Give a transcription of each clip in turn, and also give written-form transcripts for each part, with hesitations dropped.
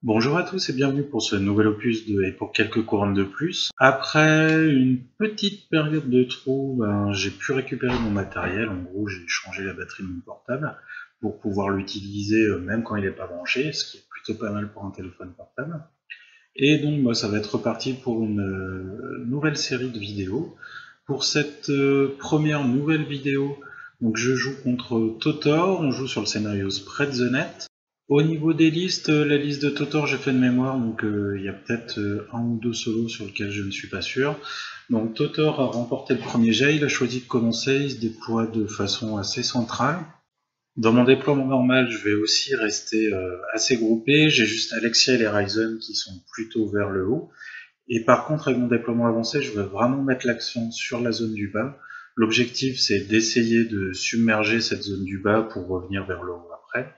Bonjour à tous et bienvenue pour ce nouvel opus de Et pour quelques couronnes de plus. Après une petite période de trou, j'ai pu récupérer mon matériel. En gros, j'ai changé la batterie de mon portable pour pouvoir l'utiliser même quand il n'est pas branché, ce qui est plutôt pas mal pour un téléphone portable. Et donc ça va être reparti pour une nouvelle série de vidéos. Pour cette première nouvelle vidéo, donc je joue contre Totor, on joue sur le scénario Spread the Net. Au niveau des listes, la liste de Totor j'ai fait de mémoire, donc il y a peut-être un ou deux solos sur lesquels je ne suis pas sûr. Donc Totor a remporté le premier jet, il a choisi de commencer, il se déploie de façon assez centrale. Dans mon déploiement normal, je vais aussi rester assez groupé, j'ai juste Alexia et les Ryzen qui sont plutôt vers le haut. Et par contre, avec mon déploiement avancé, je veux vraiment mettre l'accent sur la zone du bas. L'objectif, c'est d'essayer de submerger cette zone du bas pour revenir vers le haut après,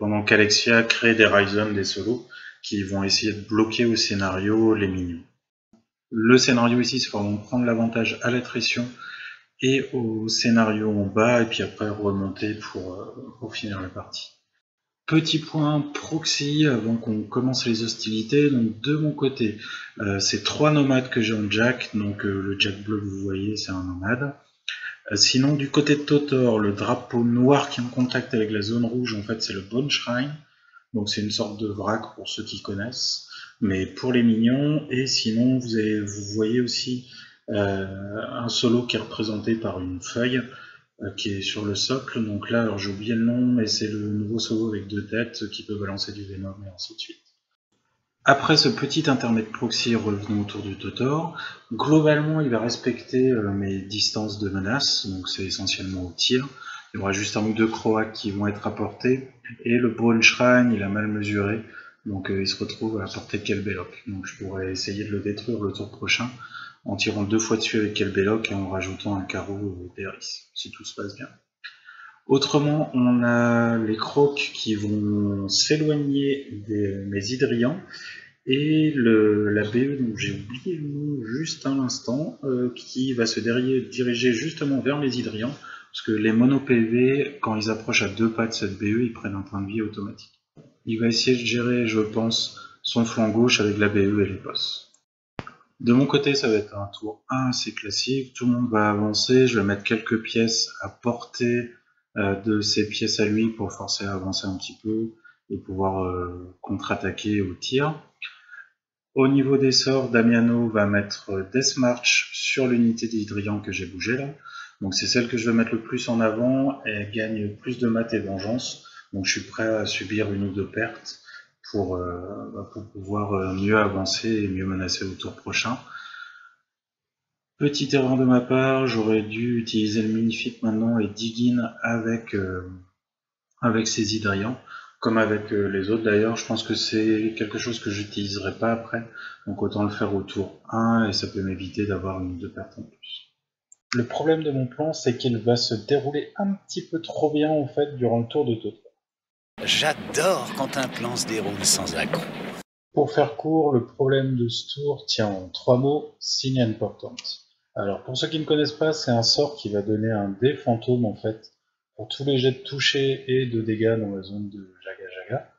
pendant qu'Alexia crée des Ryzen, des solos, qui vont essayer de bloquer au scénario les minions. Le scénario ici, c'est vraiment prendre l'avantage à l'attrition et au scénario en bas, et puis après remonter pour finir la partie. Petit point proxy avant qu'on commence les hostilités. Donc de mon côté, c'est 3 nomades que j'ai en jack. Donc le jack bleu que vous voyez, c'est un nomade. Sinon du côté de Totor, le drapeau noir qui est en contact avec la zone rouge, en fait c'est le Bone Shrine. Donc c'est une sorte de vrac pour ceux qui connaissent. Mais pour les minions, et sinon vous voyez aussi un solo qui est représenté par une feuille qui est sur le socle. Donc là, alors j'ai oublié le nom, mais c'est le nouveau solo avec 2 têtes qui peut balancer du Venom et ainsi de suite. Après ce petit intermède proxy, revenons autour du Totor. Globalement, il va respecter mes distances de menace, donc c'est essentiellement au tir. Il y aura juste un ou deux croacs qui vont être apportés, et le Bone Shrine, il a mal mesuré, donc il se retrouve à la portée de Kelbelloc. Donc je pourrais essayer de le détruire le tour prochain, en tirant 2 fois dessus avec Kelbelloc et en rajoutant un carreau d'Eris, si tout se passe bien. Autrement, on a les crocs qui vont s'éloigner de mes hydrians, et la BE dont j'ai oublié le nom juste un instant, qui va se diriger justement vers mes hydrians, parce que les mono PV, quand ils approchent à 2 pas de cette BE, ils prennent un point de vie automatique. Il va essayer de gérer, je pense, son flanc gauche avec la BE et les boss. De mon côté, ça va être un tour 1 assez classique, tout le monde va avancer, je vais mettre quelques pièces à portée de ces pièces à lui pour forcer à avancer un petit peu et pouvoir contre-attaquer au tir. Au niveau des sorts, Damiano va mettre Death March sur l'unité d'Hydrian que j'ai bougé là. Donc c'est celle que je vais mettre le plus en avant, elle gagne plus de maths et vengeance, donc je suis prêt à subir une ou deux pertes pour pouvoir mieux avancer et mieux menacer au tour prochain. Petite erreur de ma part, j'aurais dû utiliser le Minifit maintenant et Diggin avec ses hydrians, comme avec les autres d'ailleurs. Je pense que c'est quelque chose que j'utiliserai pas après, donc autant le faire au tour 1 et ça peut m'éviter d'avoir une ou deux pertes en plus. Le problème de mon plan, c'est qu'il va se dérouler un petit peu trop bien en fait durant le tour de Toto. J'adore quand un plan se déroule sans accroc. Pour faire court, le problème de ce tour tient en 3 mots, Sign Important. Alors pour ceux qui ne connaissent pas, c'est un sort qui va donner un dé fantôme en fait pour tous les jets de toucher et de dégâts dans la zone de Jaga Jaga.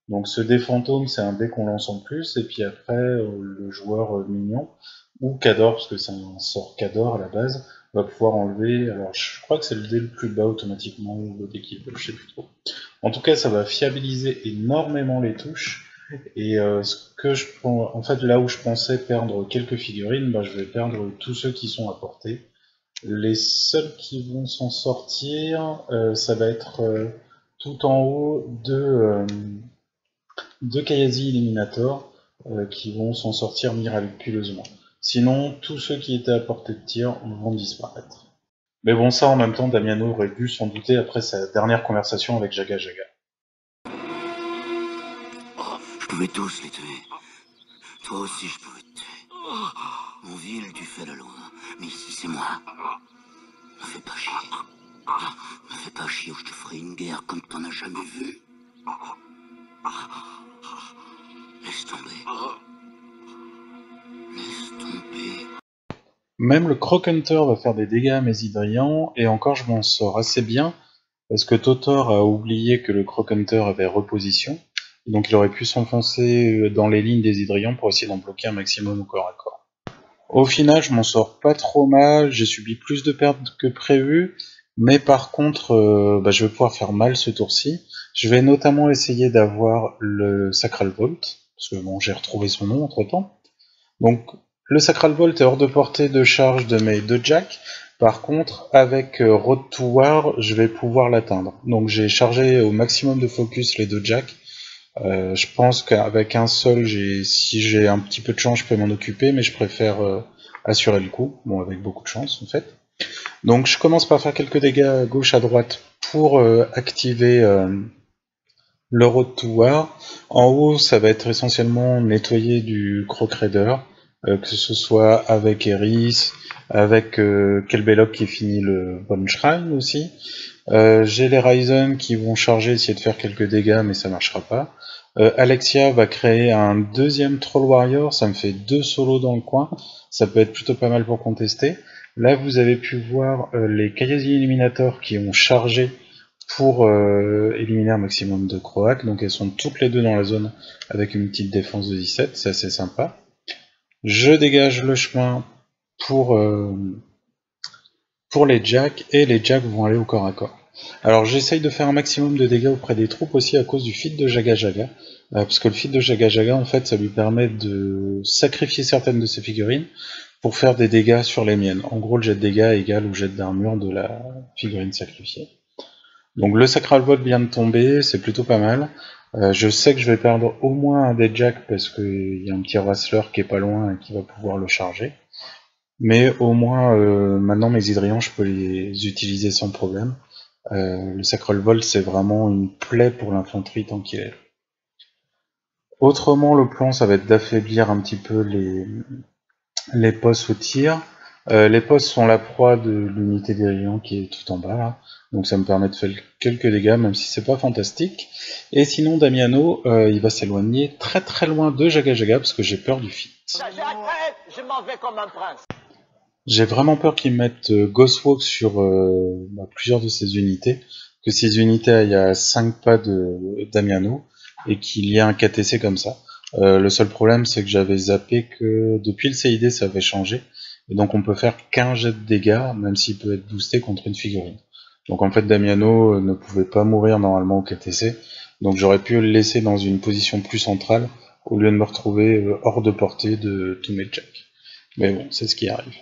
Donc ce dé fantôme, c'est un dé qu'on lance en plus, et puis après le joueur mignon, ou Cador, parce que c'est un sort Cador à la base, va pouvoir enlever, alors je crois que c'est le dé le plus bas automatiquement, ou le dé qui veut, je sais plus trop. En tout cas, ça va fiabiliser énormément les touches, et en fait, là où je pensais perdre quelques figurines, je vais perdre tous ceux qui sont à portée. Les seuls qui vont s'en sortir, ça va être tout en haut de Kayazi Eliminator, qui vont s'en sortir miraculeusement. Sinon, tous ceux qui étaient à portée de tir vont disparaître. Mais bon, ça en même temps, Damiano aurait dû s'en douter après sa dernière conversation avec Jaga Jaga. Je pouvais tous les tuer. Toi aussi, je pouvais te tuer. En ville, tu fais la loi. Mais ici, c'est moi. Me fais pas chier. Me fais pas chier ou je te ferai une guerre comme t'en as jamais vu. Laisse tomber. Laisse tomber. Même le Croc Hunter va faire des dégâts à mes hydrians, et encore je m'en sors assez bien, parce que Totor a oublié que le Croc Hunter avait reposition, Donc il aurait pu s'enfoncer dans les lignes des hydrions pour essayer d'en bloquer un maximum au corps à corps. Au final, je m'en sors pas trop mal, j'ai subi plus de pertes que prévu, mais par contre, je vais pouvoir faire mal ce tour-ci. Je vais notamment essayer d'avoir le Sacral Vault, parce que bon, j'ai retrouvé son nom entre-temps. Donc le Sacral Vault est hors de portée de charge de mes deux jacks. Par contre, avec Road to War, je vais pouvoir l'atteindre. Donc j'ai chargé au maximum de focus les deux jacks. Je pense qu'avec un seul, si j'ai un petit peu de chance, je peux m'en occuper, mais je préfère assurer le coup. Bon, avec beaucoup de chance en fait. Donc je commence par faire quelques dégâts à gauche, à droite pour activer le Road to War. En haut, ça va être essentiellement nettoyer du Croc Raider, que ce soit avec Eris, avec Kelbelloc qui finit le Bone Shrine aussi. J'ai les Ryzen qui vont charger, essayer de faire quelques dégâts, mais ça marchera pas. Alexia va créer un deuxième Troll Warrior, ça me fait 2 solos dans le coin, ça peut être plutôt pas mal pour contester. Là, vous avez pu voir les Kayasi Eliminator qui ont chargé pour éliminer un maximum de Croates, donc elles sont toutes les deux dans la zone avec une petite défense de 17, c'est assez sympa. Je dégage le chemin pour les jacks, et les jacks vont aller au corps à corps. Alors j'essaye de faire un maximum de dégâts auprès des troupes aussi à cause du feat de Jaga Jaga, parce que le feat de Jaga Jaga en fait ça lui permet de sacrifier certaines de ses figurines pour faire des dégâts sur les miennes. En gros le jet de dégâts est égal au jet d'armure de la figurine sacrifiée. Donc le Sacral Vault vient de tomber, c'est plutôt pas mal. Je sais que je vais perdre au moins un des jacks parce qu'il y a un petit Wrestler qui est pas loin et qui va pouvoir le charger. Mais au moins, maintenant mes hydrions, je peux les utiliser sans problème. Le Sacral Vault, c'est vraiment une plaie pour l'infanterie tant qu'il est. Autrement, le plan, ça va être d'affaiblir un petit peu les postes au tir. Les postes sont la proie de l'unité d'hydrion qui est tout en bas, là. Donc ça me permet de faire quelques dégâts, même si c'est pas fantastique. Et sinon, Damiano, il va s'éloigner très très loin de Jaga Jaga, parce que j'ai peur du feat. Je m'en vais comme un prince. J'ai vraiment peur qu'ils mettent Ghostwalk sur plusieurs de ces unités, que ces unités aillent à 5 pas de Damiano, et qu'il y ait un KTC comme ça. Le seul problème, c'est que j'avais zappé que depuis le CID, ça avait changé, et donc on peut faire qu'un jet de dégâts, même s'il peut être boosté contre une figurine. Donc en fait, Damiano ne pouvait pas mourir normalement au KTC, donc j'aurais pu le laisser dans une position plus centrale, au lieu de me retrouver hors de portée de tous mes jacks. Mais bon, c'est ce qui arrive.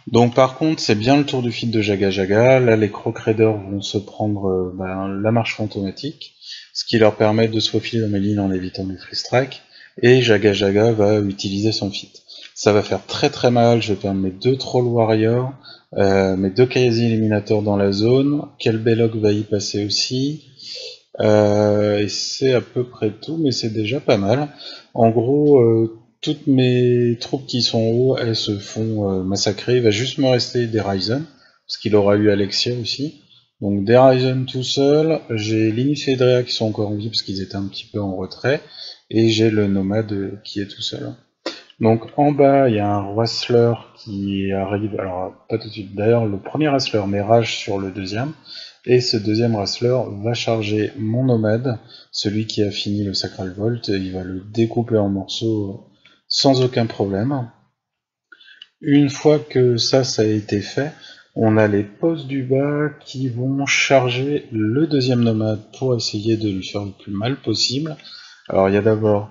Donc par contre, c'est bien le tour du feat de Jaga Jaga. Là, les Croc Raiders vont se prendre la marche fantomatique, ce qui leur permet de se faufiler dans mes lignes en évitant les free strike, et Jaga Jaga va utiliser son feat. Ça va faire très très mal, je vais perdre mes 2 Troll Warriors, mes 2 Kayasi Eliminator dans la zone, Kelbelloc va y passer aussi, et c'est à peu près tout, mais c'est déjà pas mal. En gros, toutes mes troupes qui sont en haut, elles se font massacrer. Il va juste me rester des Ryzen, parce qu'il aura eu Alexia aussi. Donc des Ryzen tout seul, j'ai Linus et Drea qui sont encore en vie parce qu'ils étaient un petit peu en retrait, et j'ai le Nomade qui est tout seul. Donc en bas, il y a un Wrestler qui arrive, alors pas tout de suite, d'ailleurs le premier Wrestler met rage sur le deuxième, et ce deuxième Wrestler va charger mon Nomade, celui qui a fini le Sacral Vault, et il va le découper en morceaux sans aucun problème. Une fois que ça a été fait, on a les postes du bas qui vont charger le deuxième Nomade pour essayer de lui faire le plus mal possible. Alors il y a d'abord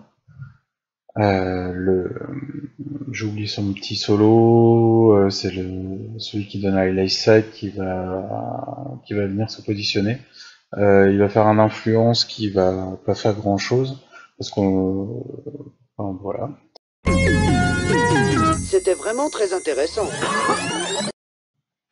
j'oublie son petit solo, c'est celui qui donne Highlight Sight qui va venir se positionner. Il va faire un influence qui va pas faire grand chose, parce qu'on... Enfin, voilà. C'était vraiment très intéressant.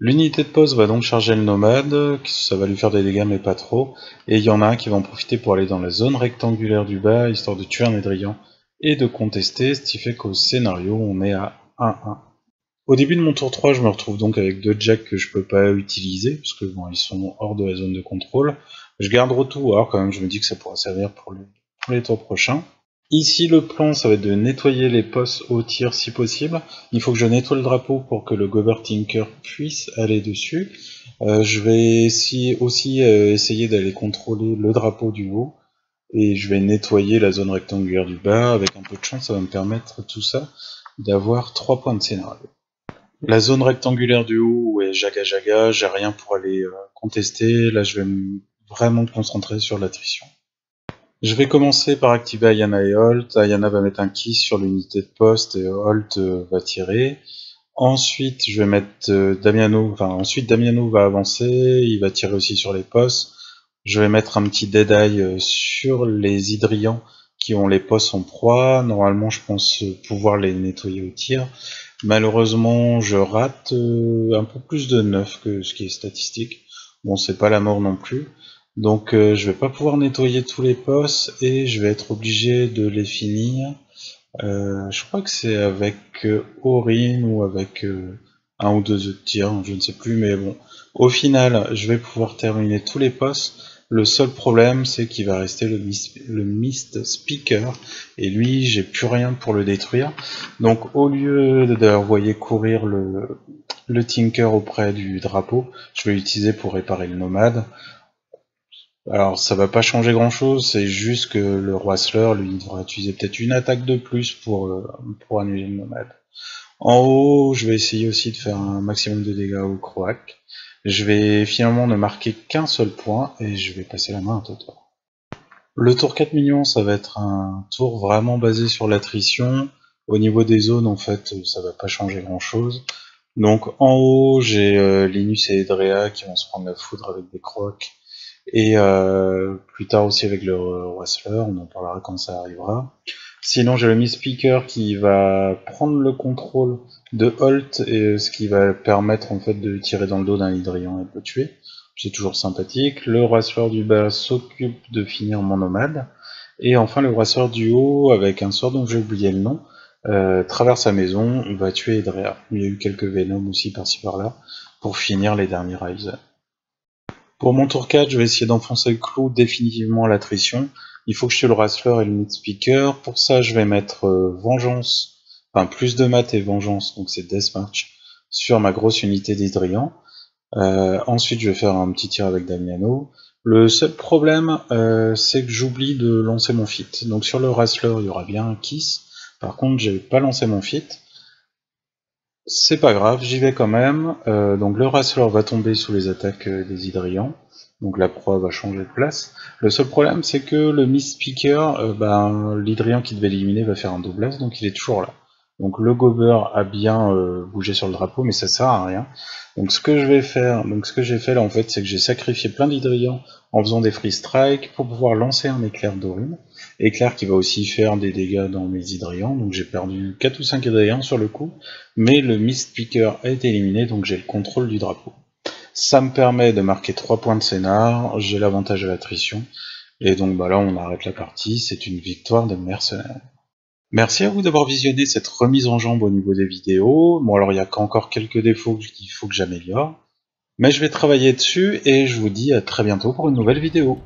L'unité de poste va donc charger le Nomade, ça va lui faire des dégâts mais pas trop, et il y en a un qui va en profiter pour aller dans la zone rectangulaire du bas, histoire de tuer un Hydrion et de contester, ce qui fait qu'au scénario on est à 1-1. Au début de mon tour 3, je me retrouve donc avec 2 jacks que je peux pas utiliser, parce que bon, ils sont hors de la zone de contrôle. Je garde Rotou, alors quand même je me dis que ça pourra servir pour les tours prochains. Ici, le plan, ça va être de nettoyer les postes au tir si possible. Il faut que je nettoie le drapeau pour que le Gober Tinker puisse aller dessus. Je vais aussi essayer d'aller contrôler le drapeau du haut. et je vais nettoyer la zone rectangulaire du bas. Avec un peu de chance, ça va me permettre tout ça d'avoir 3 points de scénario. La zone rectangulaire du haut est jaga jaga, j'ai rien pour aller contester. Là, je vais vraiment me concentrer sur l'attrition. Je vais commencer par activer Ayana et Holt. Ayana va mettre un kiss sur l'unité de poste et Holt va tirer. Ensuite, je vais mettre Damiano, ensuite Damiano va avancer, il va tirer aussi sur les postes. Je vais mettre un petit dead eye sur les hydrians qui ont les postes en proie. Normalement, je pense pouvoir les nettoyer au tir. Malheureusement, je rate un peu plus de 9 que ce qui est statistique. Bon, c'est pas la mort non plus. Donc, je vais pas pouvoir nettoyer tous les postes et je vais être obligé de les finir. Je crois que c'est avec Orin ou avec un ou deux autres tirs, je ne sais plus, mais bon. Au final, je vais pouvoir terminer tous les postes. Le seul problème, c'est qu'il va rester le Mist Speaker, et lui, j'ai plus rien pour le détruire. Donc, au lieu d'envoyer courir le Tinker auprès du drapeau, je vais l'utiliser pour réparer le nomade. Alors ça va pas changer grand chose, c'est juste que le roi Slur, lui, devra utiliser peut-être une attaque de plus pour annuler le nomade. En haut, je vais essayer aussi de faire un maximum de dégâts au Croak. Je vais finalement ne marquer qu'un seul point et je vais passer la main à Totor. Le tour 4 millions, ça va être un tour vraiment basé sur l'attrition. Au niveau des zones, en fait, ça va pas changer grand chose. Donc en haut, j'ai Linus et Edrea qui vont se prendre la foudre avec des crocs. Et plus tard aussi avec le Wrestler, on en parlera quand ça arrivera. Sinon j'ai le Mist Speaker qui va prendre le contrôle de Holt, et ce qui va permettre en fait de tirer dans le dos d'un hydrian et de le tuer. C'est toujours sympathique. Le Wrestler du bas s'occupe de finir mon nomade. Et enfin le Wrestler du haut, avec un sort dont j'ai oublié le nom, traverse sa maison, va tuer Edrea. Il y a eu quelques Venom aussi par-ci par-là, pour finir les derniers Ryzen. Pour mon tour 4, je vais essayer d'enfoncer le clou définitivement à l'attrition. Il faut que je tue le Wrestler et le Mist Speaker. Pour ça, je vais mettre Vengeance, plus de maths et Vengeance, donc c'est Deathmatch, sur ma grosse unité d'Hydrian. Ensuite, je vais faire un petit tir avec Damiano. Le seul problème, c'est que j'oublie de lancer mon feat. Donc sur le Wrestler, il y aura bien un kiss. Par contre, j'ai pas lancé mon feat. C'est pas grave, j'y vais quand même. Donc le Wrestler va tomber sous les attaques des Hydrians. Donc la proie va changer de place. Le seul problème, c'est que le Mist Speaker, l'Hydrian qui devait l'éliminer va faire un doublage, donc il est toujours là. Donc le Gober a bien bougé sur le drapeau, mais ça sert à rien. Donc ce que je vais faire, ce que j'ai fait là en fait, c'est que j'ai sacrifié plein d'Hydrians en faisant des free strikes pour pouvoir lancer un éclair d'Orin. Éclair qui va aussi faire des dégâts dans mes Hydrians, donc j'ai perdu 4 ou 5 Hydrians sur le coup, mais le Mist Speaker a été éliminé, donc j'ai le contrôle du drapeau. Ça me permet de marquer 3 points de scénar, j'ai l'avantage de l'attrition, et donc là on arrête la partie, c'est une victoire de mercenaires. Merci à vous d'avoir visionné cette remise en jambe au niveau des vidéos. Bon alors il y a encore quelques défauts qu'il faut que j'améliore, mais je vais travailler dessus et je vous dis à très bientôt pour une nouvelle vidéo.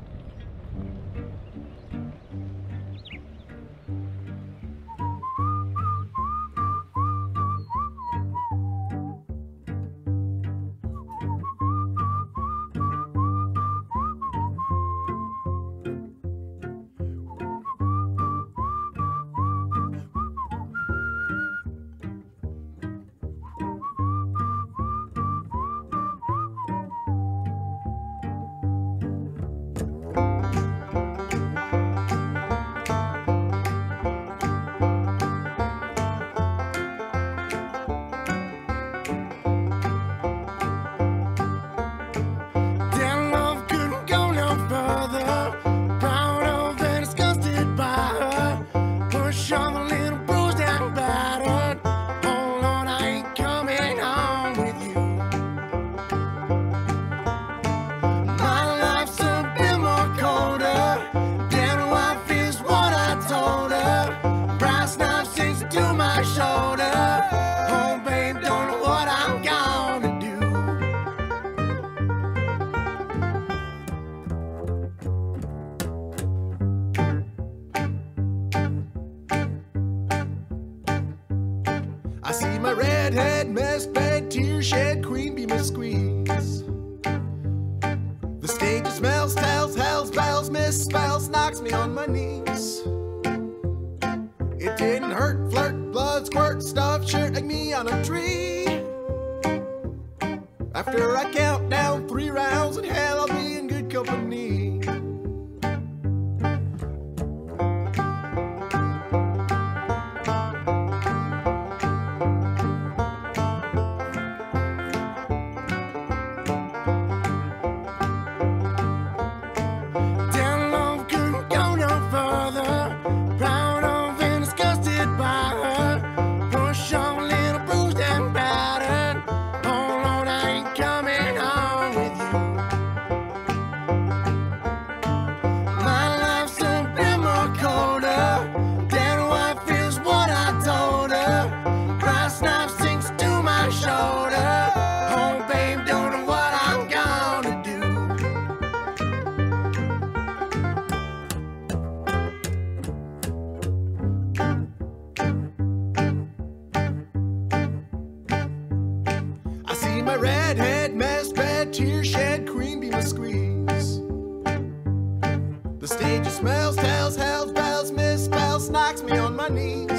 I see my redhead mess bed, tear shed, queen bee miss squeeze. The stage smells, tells, hells, bells, miss misspells, knocks me on my knees. It didn't hurt, flirt, blood, squirt, stuff, shirt like me on a tree. After I count down 3 rounds in hell, I'll be in good company. My redhead, mess bed, tear shed, cream beam a squeeze. The stage smells, tells, hells, bells, misspells, knocks me on my knees.